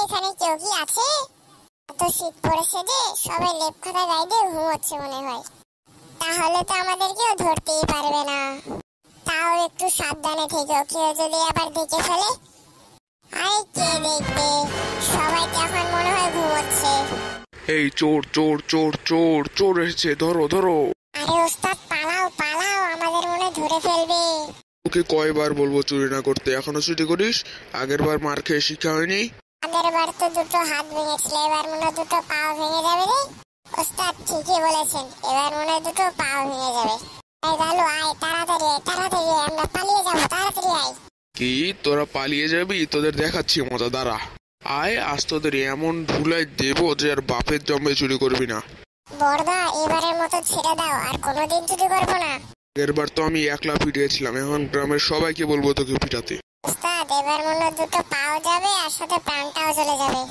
এখানে কেউ কি আছে? এত শীত পড়েছে যে সবাই লেপ খাতা গায়ে দিয়ে ঘুমোচ্ছে মনে হয়। তাহলে তো আমাদেরকেও ধরতেই পারবে না। তাও একটু সাবধানে থেকো, কেউ যদি আবার দেখে ফেলে। আরে কে দেখবে, সবাই তো এখন মনে হয় ঘুমোচ্ছে। এই চোর চোর চোর চোর চোর এসেছে, ধরো ধরো। আরে ওস্তাদ পালাও পালাও, আমাদের মনে ধরে ফেলবে। ওকে কয়বার বলবো চুরি না করতে, এখনো চুরি করিস? আগের বার মার খেয়ে শিক্ষা হয়নি? আগের বার তো দুটো হাত ভেঙেছিল, এবার মনে হয় দুটো পাও ভেঙে যাবে রে। ওস্তাদ ঠিকই বলেছেন, এবার মনে হয় দুটো পাও ভেঙে যাবে। এই গালু আয়, তাড়াতাড়ি আয়, তাড়াতাড়ি আয়, আমরা পালিয়ে যাবো, তাড়াতাড়ি আয়। কি তোরা পালিয়ে যাবি? তোদের দেখাচ্ছি মজা, দাঁড়া। আয়, আজ তোদের এমন ধুলাই দেবো যে আর বাপের জন্মে চুরি করবি না। বড়দা এবারের মতো ছেড়ে দাও, আর কোনোদিন চুরি করবো না। এরবার তো আমি একলা পিটিয়েছিলাম, এখন গ্রামের সবাইকে বলবো তোকে পিটাতে। ওস্তাদ এবার মনে হয় দুটো পাও যাবে আর সাথে প্রাণটাও চলে যাবে।